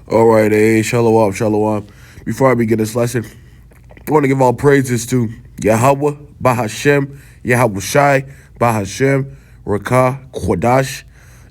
All right, hey, shalom, shalom. Before I begin this lesson, I want to give all praises to Yahweh, Bahashem, Yahweh Shai, Bahashem, Rakah, Quadash.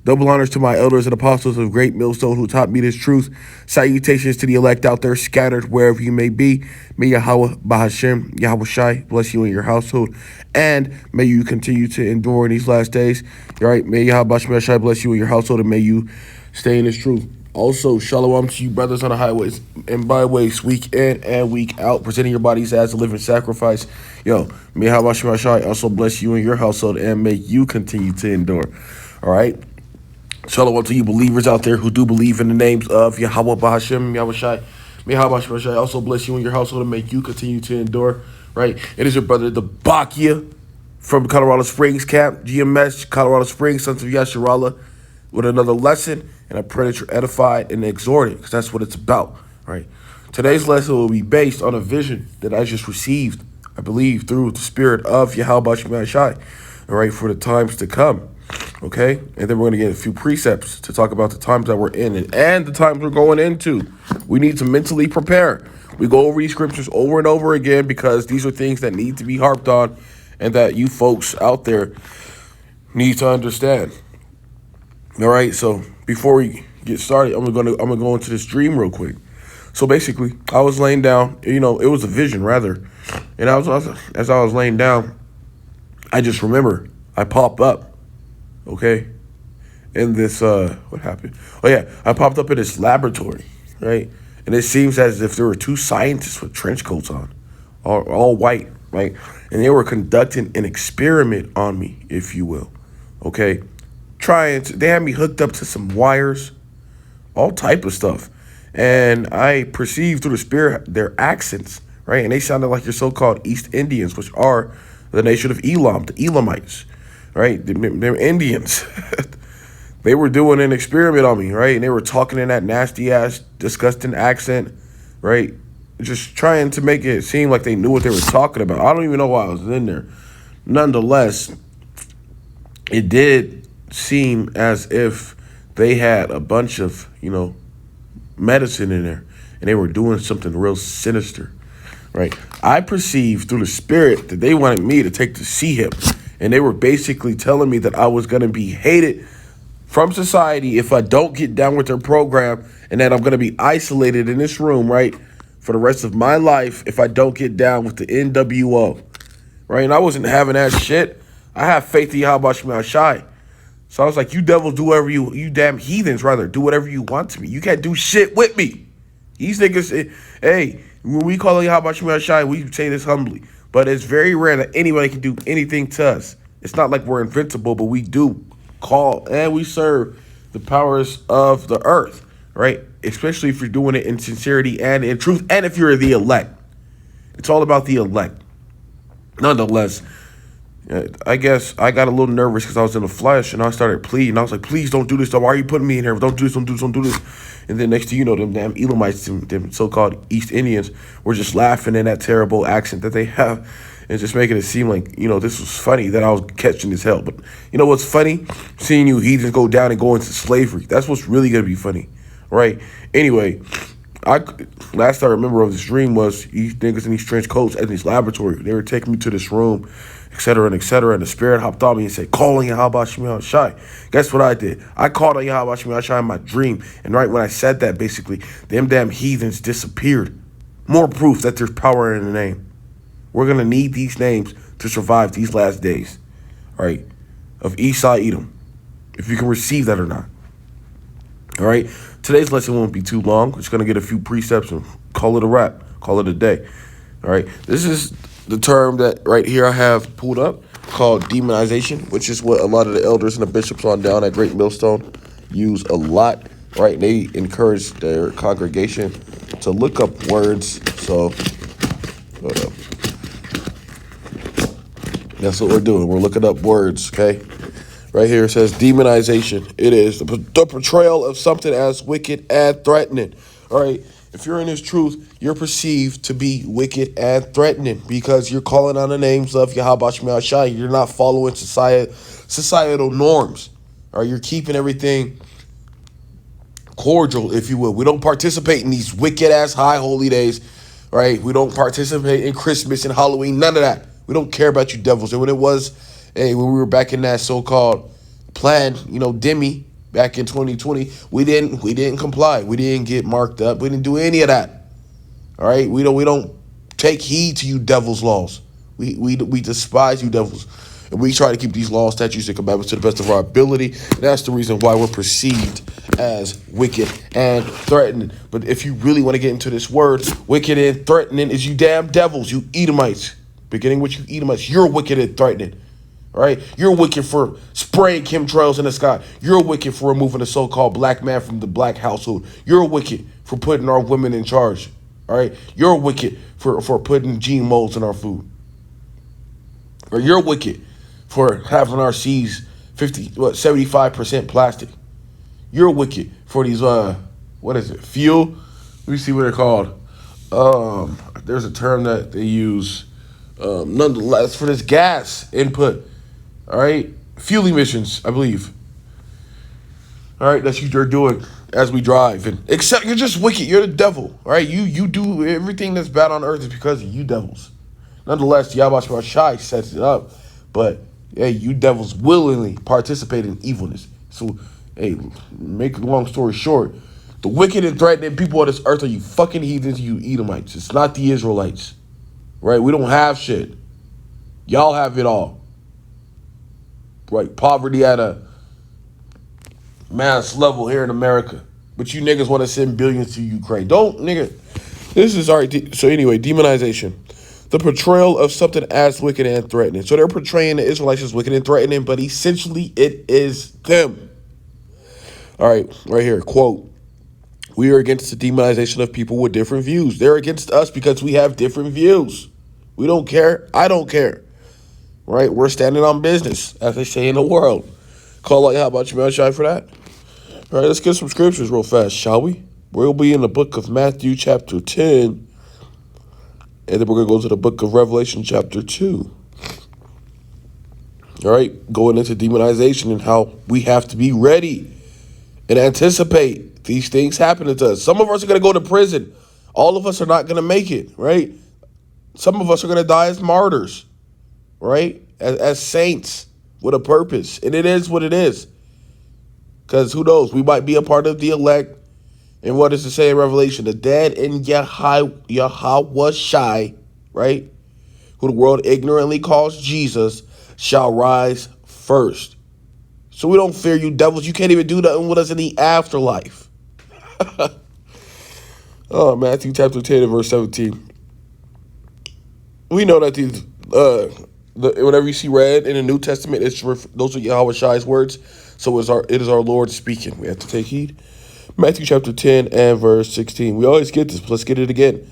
Double honors to my elders and apostles of Great Millstone who taught me this truth. Salutations to the elect out there scattered wherever you may be. May Yahweh, Bahashem, Yahweh Shai bless you and your household. And may you continue to endure in these last days. All right, may Yahweh, Bahashem, Shai bless you and your household, and may you stay in this truth. Also, shalom to you brothers on the highways and byways, week in and week out, presenting your bodies as a living sacrifice. Yo, may Yahweh Shai also bless you and your household, and may you continue to endure. All right? Shalom to you believers out there who do believe in the names of Yahweh Bahashem, Yahweh Shai. May Yahweh Shai also bless you and your household and make you continue to endure. Right? It is your brother, the Bakia, from Colorado Springs Camp, GMS, Colorado Springs, Sons of Yasharallah, with another lesson, and I pray that you're edified and exhorted, because that's what it's about, right? Today's lesson will be based on a vision that I just received, I believe, through the spirit of Yahweh Shai, all right, for the times to come, okay? And then we're going to get a few precepts to talk about the times that we're in and the times we're going into. We need to mentally prepare. We go over these scriptures over and over again because these are things that need to be harped on and that you folks out there need to understand. All right, so before we get started, I'm gonna go into this dream real quick. So basically, I was laying down. It was a vision rather, and as I was laying down, I just remember I pop up, okay, in this what happened? Oh yeah, I popped up in this laboratory, right, and it seems as if there were two scientists with trench coats on, all white, right, and they were conducting an experiment on me, if you will, okay. They had me hooked up to some wires, all type of stuff. And I perceived through the spirit their accents, right? And they sounded like your so-called East Indians, which are the nation of Elam, the Elamites, right? They're Indians. They were doing an experiment on me, right? And they were talking in that nasty-ass, disgusting accent, right? Just trying to make it seem like they knew what they were talking about. I don't even know why I was in there. Nonetheless, it did seem as if they had a bunch of, medicine in there, and they were doing something real sinister, right? I perceived through the spirit that they wanted me to take to see him, and they were basically telling me that I was going to be hated from society if I don't get down with their program, and that I'm going to be isolated in this room, right, for the rest of my life if I don't get down with the NWO, right? And I wasn't having that shit. I have faith in Yahweh Shai. So I was like, you devils do whatever you damn heathens, rather, do whatever you want to me. You can't do shit with me. These niggas, hey, when we call Yahweh Shai, we say this humbly. But it's very rare that anybody can do anything to us. It's not like we're invincible, but we do call and we serve the powers of the earth, right? Especially if you're doing it in sincerity and in truth, and if you're the elect. It's all about the elect. Nonetheless, I guess I got a little nervous because I was in the flesh and I started pleading. I was like, please don't do this. Why are you putting me in here? Don't do this, don't do this, don't do this. And then next thing you know, them damn Elamites, them so-called East Indians were just laughing in that terrible accent that they have and just making it seem like, this was funny that I was catching this hell. But you know what's funny? Seeing you heathens go down and go into slavery. That's what's really going to be funny, right? Anyway, last I remember of this dream was these niggas in these trench coats at this laboratory. They were taking me to this room, etc. and etc. And the spirit hopped on me and said, call on Yahweh Shai. Guess what I did? I called on Yahweh Shai in my dream. And right when I said that, basically, them damn heathens disappeared. More proof that there's power in the name. We're going to need these names to survive these last days, right, of Esau Edom, if you can receive that or not. All right? Today's lesson won't be too long. We're just going to get a few precepts and call it a wrap, call it a day. All right? This is the term that right here I have pulled up called demonization, which is what a lot of the elders and the bishops on down at Great Millstone use a lot, right? They encourage their congregation to look up words. So that's what we're doing. We're looking up words, okay? Right here it says demonization. It is the portrayal of something as wicked and threatening. All right. If you're in this truth, you're perceived to be wicked and threatening because you're calling on the names of Yahweh Shai. You're not following societal norms. Or you're keeping everything cordial, if you will. We don't participate in these wicked ass high holy days, right? We don't participate in Christmas and Halloween, none of that. We don't care about you devils. And when it was, hey, when we were back in that so-called plan, Demi back in 2020, we didn't comply. We didn't get marked up. We didn't do any of that. All right, we don't take heed to you devils' laws. We despise you devils. And we try to keep these laws, statutes, and commandments to the best of our ability. And that's the reason why we're perceived as wicked and threatening. But if you really want to get into this word, wicked and threatening is you damn devils, you Edomites. Beginning with you Edomites, you're wicked and threatening. All right? You're wicked for spraying chemtrails in the sky. You're wicked for removing the so-called black man from the black household. You're wicked for putting our women in charge. All right? You're wicked for putting gene molds in our food. Or you're wicked for having our seas 75% plastic. You're wicked for these fuel? Let me see what they're called. There's a term that they use. Nonetheless, for this gas input. All right? Fuel emissions, I believe. All right, that's what you're doing as we drive. And except you're just wicked. You're the devil. All right? You do everything that's bad on earth is because of you devils. Nonetheless, Yahweh Shai sets it up. But, hey, you devils willingly participate in evilness. So, hey, make a long story short, the wicked and threatening people on this earth are you fucking heathens, you Edomites. It's not the Israelites. Right? We don't have shit. Y'all have it all. Right? Poverty at a mass level here in America. But you niggas want to send billions to Ukraine. Don't, nigga. This is, all right. So anyway, demonization. The portrayal of something as wicked and threatening. So they're portraying the Israelites as wicked and threatening, but essentially it is them. All right, right here, quote, "We are against the demonization of people with different views. They're against us because we have different views. We don't care. I don't care. Right? We're standing on business, as they say in the world." Call out, how about you, man? Shy for that? All right, let's get some scriptures real fast, shall we? We'll be in the book of Matthew chapter 10. And then we're going to go to the book of Revelation chapter 2. All right, going into demonization and how we have to be ready and anticipate these things happening to us. Some of us are going to go to prison. All of us are not going to make it, right? Some of us are going to die as martyrs, right? As saints with a purpose. And it is what it is. Because who knows? We might be a part of the elect. And what does it say in Revelation? The dead in Yahweh Shai, right? Who the world ignorantly calls Jesus, shall rise first. So we don't fear you devils. You can't even do nothing with us in the afterlife. Oh, Matthew chapter 10 and verse 17. We know that these, whenever you see red in the New Testament, those are Yahweh Shai's words. So it is our Lord speaking. We have to take heed. Matthew chapter 10 and verse 16. We always get this, but let's get it again.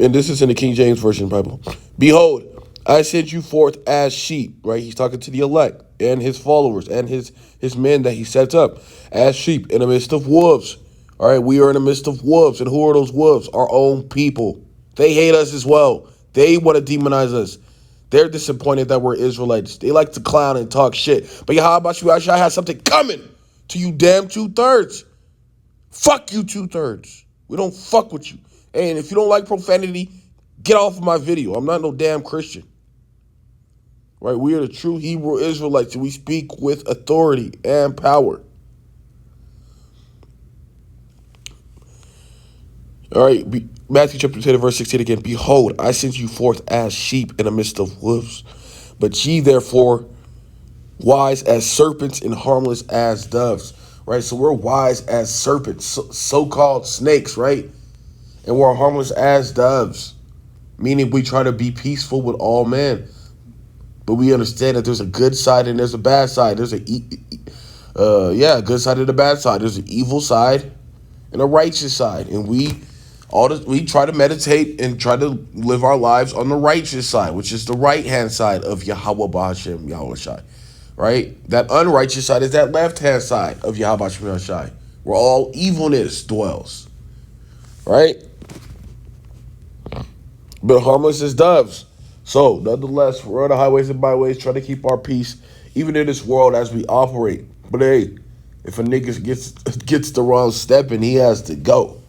And this is in the King James Version Bible. "Behold, I send you forth as sheep," right? He's talking to the elect and his followers and his men that he sets up as sheep in the midst of wolves. All right, we are in the midst of wolves. And who are those wolves? Our own people. They hate us as well. They want to demonize us. They're disappointed that we're Israelites. They like to clown and talk shit. But how about you? I have something coming to you damn 2/3. Fuck you 2/3. We don't fuck with you. And if you don't like profanity, get off of my video. I'm not no damn Christian. Right? We are the true Hebrew Israelites, and we speak with authority and power. All right, Matthew chapter 10, verse 16 again. "Behold, I send you forth as sheep in the midst of wolves. But ye therefore wise as serpents and harmless as doves." Right? So we're wise as serpents, so-called snakes, right? And we're harmless as doves, meaning we try to be peaceful with all men. But we understand that there's a good side and there's a bad side. There's a good side and a bad side. There's an evil side and a righteous side. And we try to meditate and try to live our lives on the righteous side, which is the right-hand side of Yahweh B'Hashem, Yahweh Shai. Right? That unrighteous side is that left-hand side of Yahweh Shai, where all evilness dwells. Right? But harmless as doves. So, nonetheless, we're on the highways and byways trying to keep our peace, even in this world as we operate. But hey, If a nigga gets the wrong step and he has to go.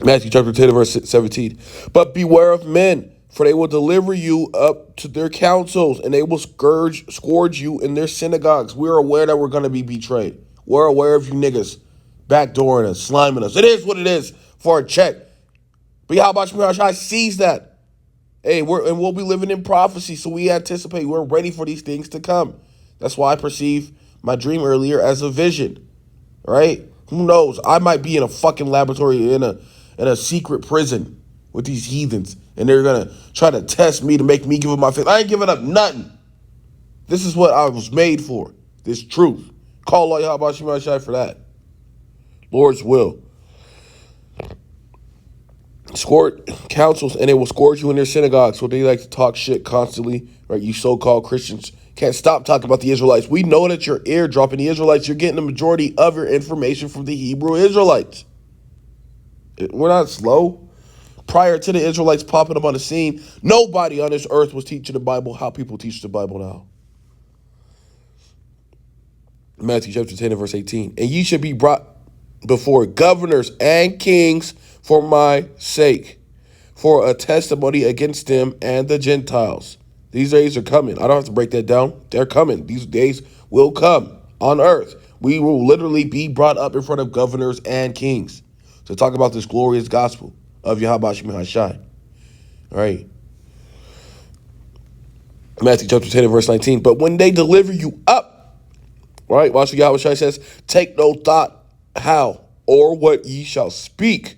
Matthew chapter 10, verse 17. But beware of men, for they will deliver you up to their councils, and they will scourge you in their synagogues. We're aware that we're going to be betrayed. We're aware of you niggas backdooring us, sliming us. It is what it is for a check. But how about Shai sees that? Hey, we'll be living in prophecy, so we anticipate. We're ready for these things to come. That's why I perceive my dream earlier as a vision, right? Who knows? I might be in a fucking laboratory in a secret prison with these heathens, and they're gonna try to test me to make me give up my faith. I ain't giving up nothing. This is what I was made for. This truth. Call Allah Yahweh Shema Shai for that. Lord's will. Councils, and they will scourge you in their synagogues. So they like to talk shit constantly, right? You so-called Christians can't stop talking about the Israelites. We know that you're airdropping the Israelites. You're getting the majority of your information from the Hebrew Israelites. We're not slow. Prior to the Israelites popping up on the scene, nobody on this earth was teaching the Bible how people teach the Bible now. Matthew chapter 10 and verse 18. And ye should be brought before governors and kings for my sake, for a testimony against them and the Gentiles. These days are coming. I don't have to break that down. They're coming. These days will come on earth. We will literally be brought up in front of governors and kings to talk about this glorious gospel of Yahweh Shema Shai. All right. Matthew chapter 10 and verse 19. But when they deliver you up, right, watch what Yahweh Shai says, take no thought how or what ye shall speak.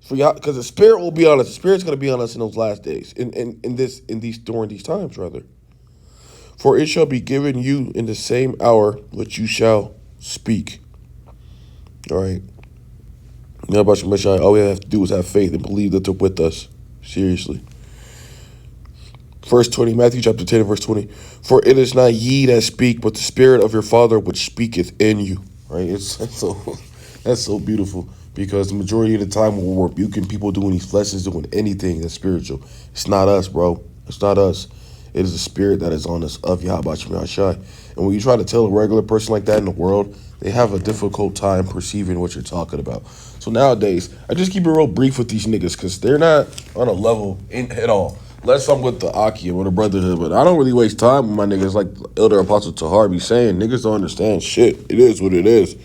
For y'all, because the Spirit will be on us. The Spirit's going to be on us in those last days, during these times, rather. For it shall be given you in the same hour which you shall speak. All right. All we have to do is have faith and believe that they're with us. Seriously. Verse 20, Matthew chapter 10, verse 20. For it is not ye that speak, but the Spirit of your Father which speaketh in you. Right? That's so beautiful. Because the majority of the time when we're rebuking people doing these lessons, doing anything that's spiritual, it's not us, bro. It's not us. It is the Spirit that is on us of Yahweh Shema Shai. And when you try to tell a regular person like that in the world, they have a difficult time perceiving what you're talking about. So nowadays, I just keep it real brief with these niggas because they're not on a level at all. Unless I'm with the Aki or the Brotherhood, but I don't really waste time with my niggas like Elder Apostle Tahar be saying. Niggas don't understand shit. It is what it is.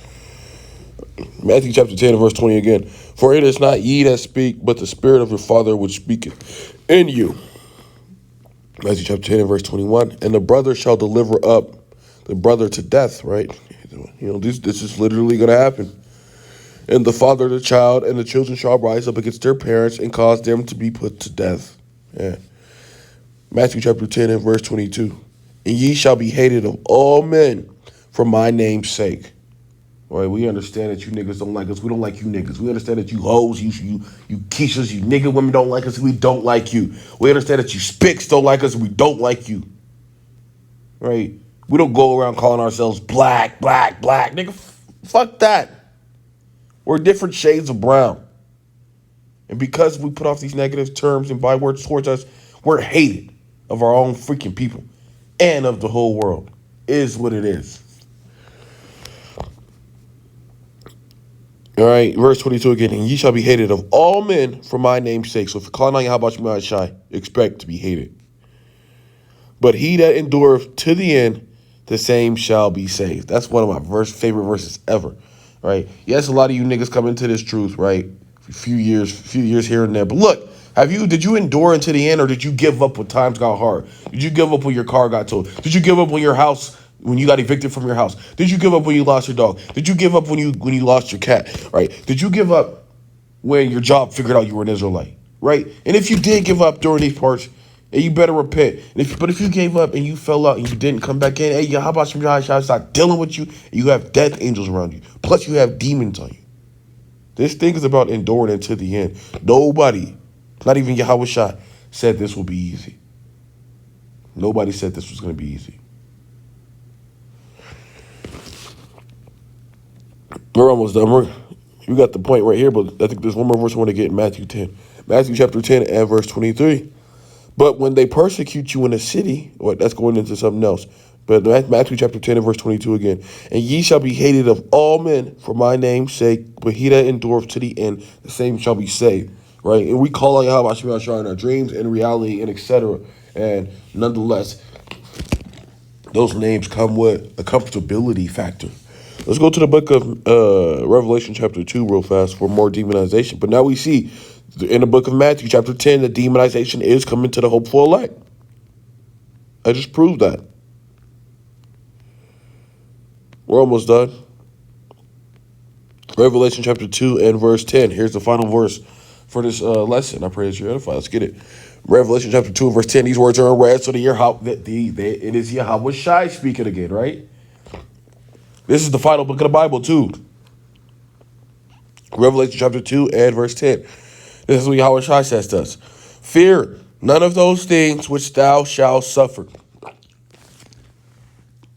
Matthew chapter 10 verse 20 again. For it is not ye that speak, but the Spirit of your Father which speaketh in you. Matthew chapter 10 verse 21. And the brother shall deliver up the brother to death, right? You know, this is literally going to happen. And the father the child, and the children shall rise up against their parents and cause them to be put to death. Yeah. Matthew chapter 10 and verse 22. And ye shall be hated of all men for my name's sake. All right, we understand that you niggas don't like us. We don't like you niggas. We understand that you hoes, you Keishas, you nigga women don't like us. We don't like you. We understand that you spicks don't like us. We don't like you. Right? We don't go around calling ourselves black. Nigga, fuck that. We're different shades of brown. And because we put off these negative terms and bywords towards us, we're hated of our own freaking people and of the whole world. It is what it is. All right, verse 22 again. And ye shall be hated of all men for my name's sake. So if you're calling on Yahweh Shema Shai, expect to be hated. But he that endureth to the end, the same shall be saved. That's one of my favorite verses ever. Right? Yes, a lot of you niggas come into this truth, right? A few years here and there. But look, did you endure unto the end, or did you give up when times got hard? Did you give up when your car got towed? Did you give up when you got evicted from your house? Did you give up when you lost your dog? Did you give up when you lost your cat? Right? Did you give up when your job figured out you were an Israelite? Right? And if you did give up during these parts, and you better repent. But if you gave up and you fell out and you didn't come back in, hey, how about some guys start dealing with you? You have death angels around you. Plus you have demons on you. This thing is about enduring until the end. Nobody, not even Yahweh Shai, said this will be easy. Nobody said this was going to be easy. We're almost done. We got the point right here, but I think there's one more verse I want to get in Matthew 10. Matthew chapter 10 and verse 23. But when they persecute you in a city, that's going into something else. But Matthew chapter 10 and verse 22 again. And ye shall be hated of all men for my name's sake, but he that endureth to the end, the same shall be saved. Right? And we call on Yahweh Shema Shah in our dreams and reality and etc. And nonetheless, those names come with a comfortability factor. Let's go to the book of Revelation chapter 2 real fast for more demonization. But now we see in the book of Matthew chapter 10 that demonization is coming to the hopeful elect. I just proved that. We're almost done. Revelation chapter 2 and verse 10. Here's the final verse for this lesson. I pray that you're edified. Let's get it. Revelation chapter 2 and verse 10. These words are in red, so it is Yahweh Shai speaking again, right? This is the final book of the Bible, too. Revelation chapter 2 and verse 10. This is what Yahweh Shai says to us. Fear none of those things which thou shalt suffer.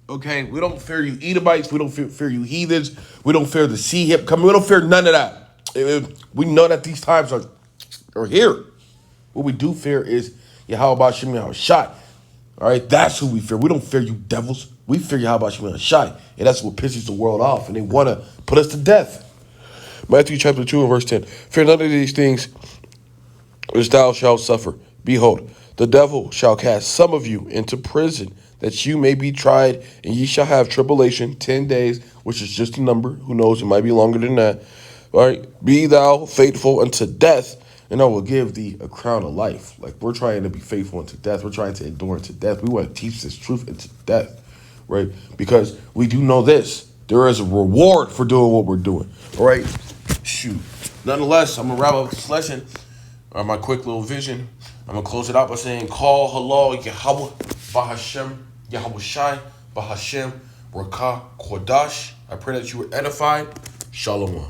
Okay, we don't fear you Edomites. We don't fear you heathens. We don't fear the sea hip coming. We don't fear none of that. We know that these times are here. What we do fear is Yahweh Shem Yahweh Shai. All right, that's who we fear. We don't fear you devils. We fear Yahweh Shem Yahweh Shai. And that's what pisses the world off. And they want to put us to death. Matthew chapter 2 and verse 10. Fear none of these things which thou shalt suffer. Behold, the devil shall cast some of you into prison, that you may be tried, and ye shall have tribulation 10 days, which is just a number. Who knows? It might be longer than that. All right. Be thou faithful unto death, and I will give thee a crown of life. Like, we're trying to be faithful unto death. We're trying to endure unto death. We want to teach this truth into death, right? Because we do know this. There is a reward for doing what we're doing. All right. Shoot. Nonetheless, I'm going to wrap up this lesson, or my quick little vision. I'm going to close it out by saying, Call Halal Yahweh Bahashem Yahweh Shai Bahashem Rakah Kodash. I pray that you were edified. Shalom.